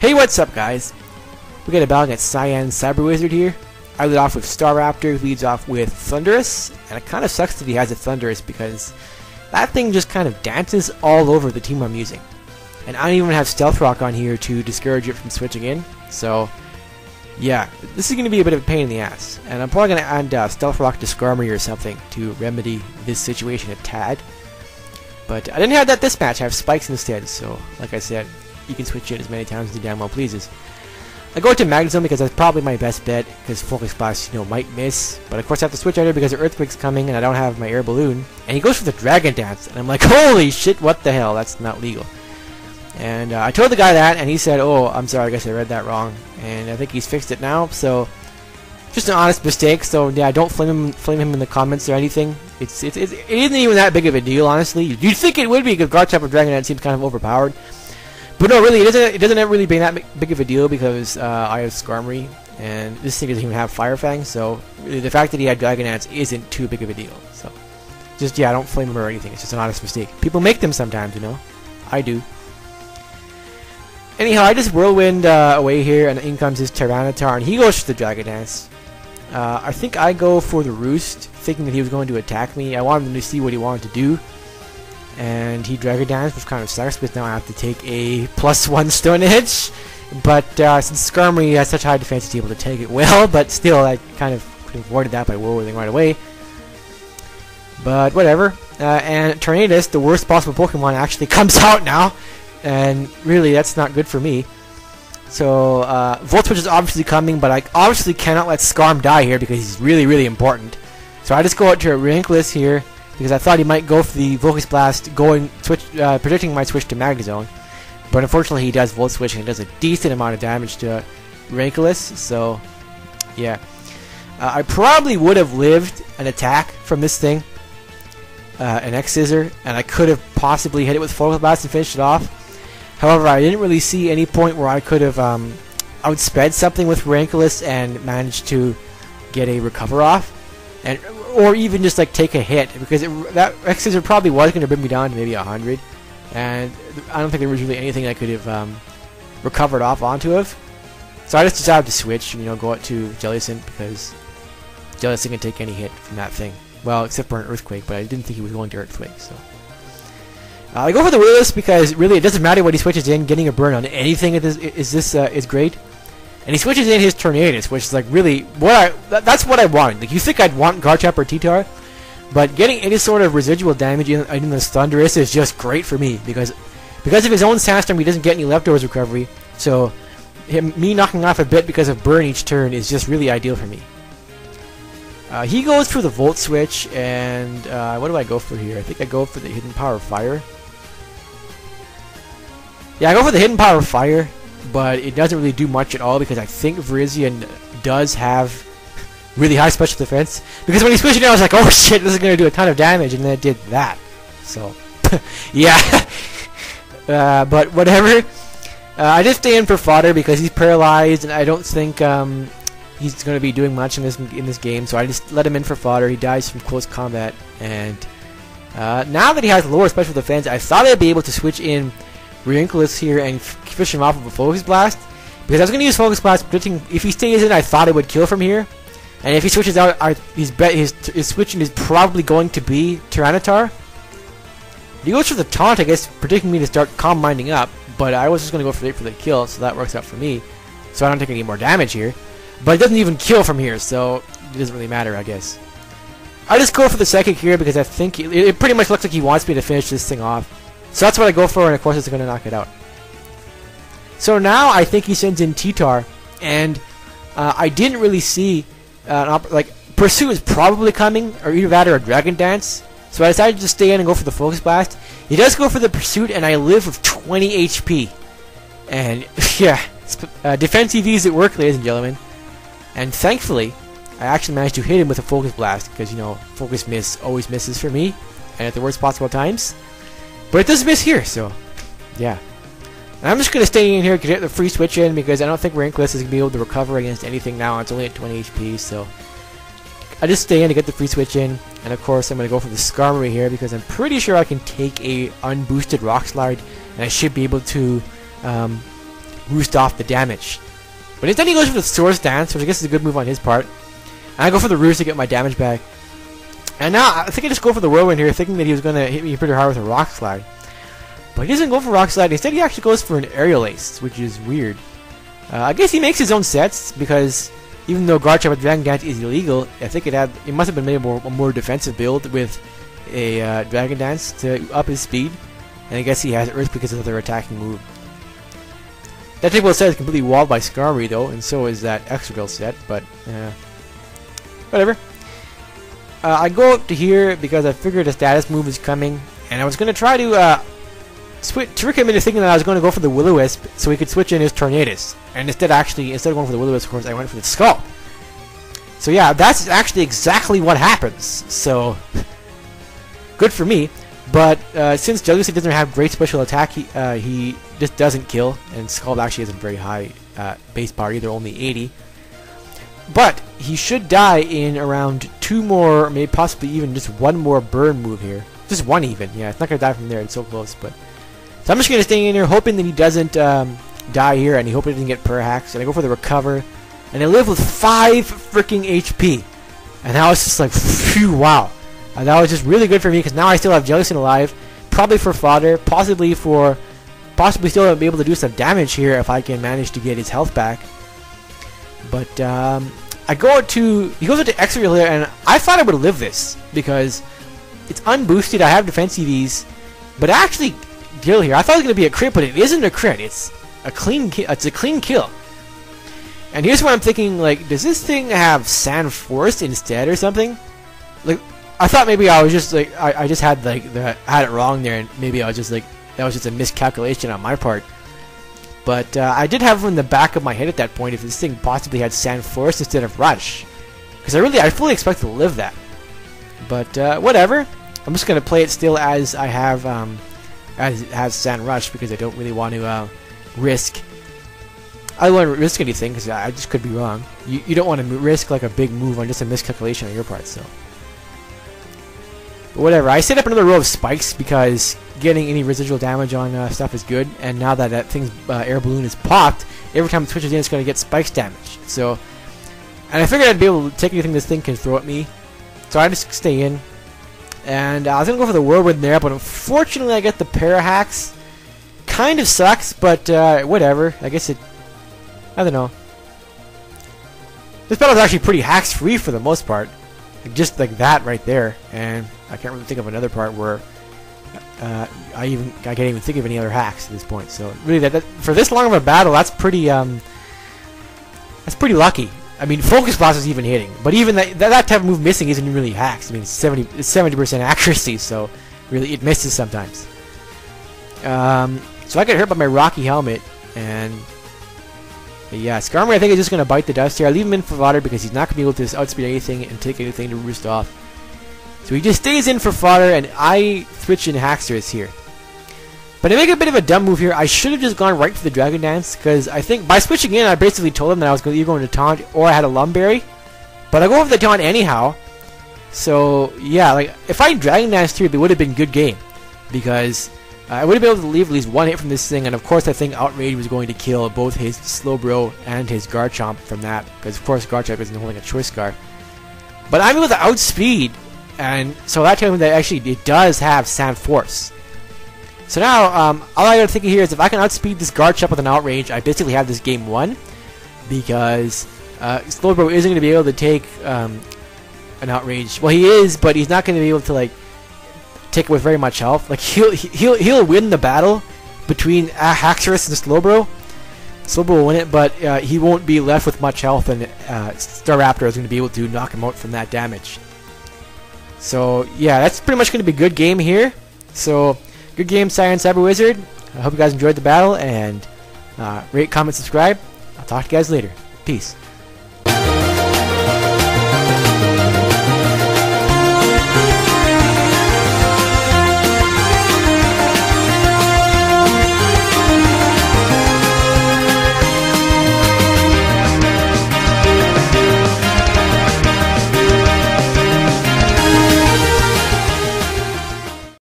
Hey, what's up, guys? We got a battle against Cyancyberwizard here. I lead off with Staraptor, who leads off with Thunderous, and it kind of sucks that he has a Thunderous because that thing just kind of dances all over the team I'm using. And I don't even have Stealth Rock on here to discourage it from switching in, so yeah, this is going to be a bit of a pain in the ass. And I'm probably going to add Stealth Rock to Skarmory or something to remedy this situation a tad. But I didn't have that this match, I have Spikes instead, so like I said, you can switch it as many times as you damn well pleases. I go to Magnezone because that's probably my best bet, because Focus Blast, might miss. But of course I have to switch out here because the Earthquake's coming and I don't have my Air Balloon. And he goes for the Dragon Dance, and I'm like, holy shit, what the hell, that's not legal. And I told the guy that, and he said, oh, I'm sorry, I guess I read that wrong. And I think he's fixed it now, so just an honest mistake. So yeah, don't flame him in the comments or anything. It isn't even that big of a deal, honestly. You'd think it would be because Garchomp or Dragon Dance seems kind of overpowered. But no, really, it doesn't really be that big of a deal because I have Skarmory, and this thing doesn't even have Fire Fang, so really the fact that he had Dragon Dance isn't too big of a deal. So, just, yeah, don't flame him or anything, it's just an honest mistake. People make them sometimes, I do. Anyhow, I just Whirlwind away here, and in comes his Tyranitar, and he goes for the Dragon Dance. I think I go for the Roost, thinking that he was going to attack me. I wanted him to see what he wanted to do. And he Dragon Dance, which kind of sucks, because now I have to take a +1 Stone Edge. But since Skarmory has such high defense, he's able to take it well, but still, I kind of could have avoided that by Whirlwinding right away. But whatever. And Tornadus, the worst possible Pokemon, actually comes out now. And really, that's not good for me. So, Volt Switch is obviously coming, but I obviously cannot let Skarm die here because he's really, really important. So I just go out to a Rankless here, because I thought he might go for the Focus Blast, predicting my switch to Magnezone. But unfortunately he does Volt Switch and does a decent amount of damage to Rankless, so yeah. I probably would have lived an attack from this thing, an X-Scissor, and I could have possibly hit it with Focus Blast and finished it off. However, I didn't really see any point where I could have outsped something with Rankless and managed to get a recover off. Or even just like take a hit, because that X-Scissor probably was going to bring me down to maybe 100, and I don't think there was really anything I could have recovered off onto of. So I just decided to switch, go out to Jellicent, because Jellicent can take any hit from that thing. Well, except for an Earthquake, but I didn't think he was going to Earthquake, so. I go for the Willis because really it doesn't matter what he switches in, getting a burn on anything is great. And he switches in his Tornadus, which is like really that's what I wanted. Like, you think I'd want Garchomp or T-Tar, but getting any sort of residual damage in this Thunderous is just great for me because of his own Sandstorm, he doesn't get any leftovers recovery. So me knocking off a bit because of burn each turn is just really ideal for me. He goes for the Volt Switch, and what do I go for here? I think I go for the Hidden Power of Fire. Yeah, I go for the Hidden Power of Fire, but it doesn't really do much at all because I think Virizion does have really high special defense. Because when he switched it out, I was like, oh shit, this is going to do a ton of damage, and then it did that. So, yeah. But whatever. I just stay in for fodder because he's paralyzed, and I don't think he's going to be doing much in this game, so I just let him in for fodder. He dies from close combat, and now that he has lower special defense, I thought I'd be able to switch in Rankless here and finish him off with a Focus Blast, because I was going to use Focus Blast predicting if he stays in I thought it would kill from here, and if he switches out his switching is probably going to be Tyranitar. He goes for the Taunt, I guess, predicting me to start Calm Minding up, but I was just going to go for the kill, so that works out for me, so I don't take any more damage here, but it doesn't even kill from here, so it doesn't really matter, I guess. I just go for the Psychic here because I think it pretty much looks like he wants me to finish this thing off. So that's what I go for, and of course it's going to knock it out. So now I think he sends in T-Tar, and I didn't really see, Pursuit is probably coming, or either that or a Dragon Dance, so I decided to stay in and go for the Focus Blast. He does go for the Pursuit, and I live with 20 HP. And, yeah, defense EVs at work, ladies and gentlemen. And thankfully, I actually managed to hit him with a Focus Blast, because, Focus Miss always misses for me, and at the worst possible times. But it does miss here, so yeah. And I'm just going to stay in here to get the free switch in because I don't think Rankless is going to be able to recover against anything now. It's only at 20 HP, so I just stay in to get the free switch in. And of course, I'm going to go for the Skarmory here because I'm pretty sure I can take a unboosted Rock Slide, and I should be able to roost off the damage. But instead he goes for the Sword Stance, which I guess is a good move on his part. And I go for the Roost to get my damage back. And now I think I just go for the Whirlwind here, thinking that he was going to hit me pretty hard with a Rock Slide. But he doesn't go for Rock Slide. Instead he actually goes for an Aerial Ace, which is weird. I guess he makes his own sets, because even though Garchomp with Dragon Dance is illegal, I think it must have been made a more defensive build with a Dragon Dance to up his speed. And I guess he has Earth because of their attacking move. That table set is completely walled by Skarmory though, and so is that Excadrill set, but whatever. I go up to here because I figured a status move is coming, and I was going to try to trick him into thinking that I was going to go for the Will-O-Wisp so he could switch in his Tornadus. And instead of going for the Will-O-Wisp, of course, I went for the Skull. So yeah, that's actually exactly what happens. So, good for me. But since Jellicent doesn't have great special attack, he just doesn't kill, and Skull actually isn't very high base power either, only 80. But he should die in around 2 more, maybe possibly even just 1 more burn move here. Just 1 even, yeah, it's not going to die from there, it's so close. But so I'm just going to stay in here hoping that he doesn't die here, and I hope he doesn't get Perhax, and I go for the Recover, and I live with 5 freaking HP. And that was just like, phew, wow. That was just really good for me, because now I still have Jellicent alive, probably for fodder, possibly still be able to do some damage here if I can manage to get his health back. But he goes into Excadrill here, and I thought I would live this because it's unboosted. I have defense EVs, but actually, Drill here. I thought it was going to be a crit, but it isn't a crit. It's a clean kill. And here's what I'm thinking: like, does this thing have Sand Force instead or something? Like, I thought maybe I was just like I just had had it wrong there, and maybe I was just like that was just a miscalculation on my part. But I did have in the back of my head at that point if this thing possibly had Sand Force instead of Rush, because I fully expect to live that. But whatever, I'm just gonna play it still as I have as it has Sand Rush, because I don't really want to risk. I don't want to risk anything because I just could be wrong. You don't want to risk like a big move on just a miscalculation on your part, so. But whatever, I set up another row of spikes because getting any residual damage on stuff is good, and now that thing's air balloon is popped, every time it switches in it's going to get spikes damage. So, and I figured I'd be able to take anything this thing can throw at me, so I just stay in. And I was going to go for the Whirlwind there, but unfortunately I get the Parahax. Kind of sucks, but whatever, I guess I don't know. This battle's actually pretty hacks-free for the most part. Just like that right there, and I can't really think of another part where I can't even think of any other hacks at this point. So really, that for this long of a battle, that's pretty lucky. I mean, Focus Blast is even hitting, but even that type of move missing isn't really hacks. I mean, it's 70% accuracy, so really it misses sometimes. So I get hurt by my Rocky Helmet, and yeah, Skarmory I think is just going to bite the dust here. I leave him in for fodder because he's not going to be able to outspeed anything and take anything to roost off. So he just stays in for fodder, and I switch in Haxorus here. But I make a bit of a dumb move here. I should have just gone right for the Dragon Dance, because I think by switching in, I basically told him that I was either going to taunt or I had a Lumberry. But I go for the taunt anyhow. So yeah, like if I Dragon Danced here, it would have been a good game, because I would have been able to leave at least 1 hit from this thing, and of course I think Outrage was going to kill both his Slowbro and his Garchomp from that, because of course Garchomp isn't holding a Choice Scar. But I'm able to outspeed, and so that tells me that actually it does have Sand Force. So now, all I gotta think of here is if I can outspeed this Garchomp with an Outrage, I basically have this game won, because Slowbro isn't going to be able to take an Outrage. Well, he is, but he's not going to be able to like take it with very much health. Like he'll win the battle between Haxorus and Slowbro. Slowbro will win it, but he won't be left with much health, and Staraptor is going to be able to knock him out from that damage. So yeah, that's pretty much going to be a good game here. So good game, Cyancyberwizard. I hope you guys enjoyed the battle, and rate, comment, subscribe. I'll talk to you guys later. Peace.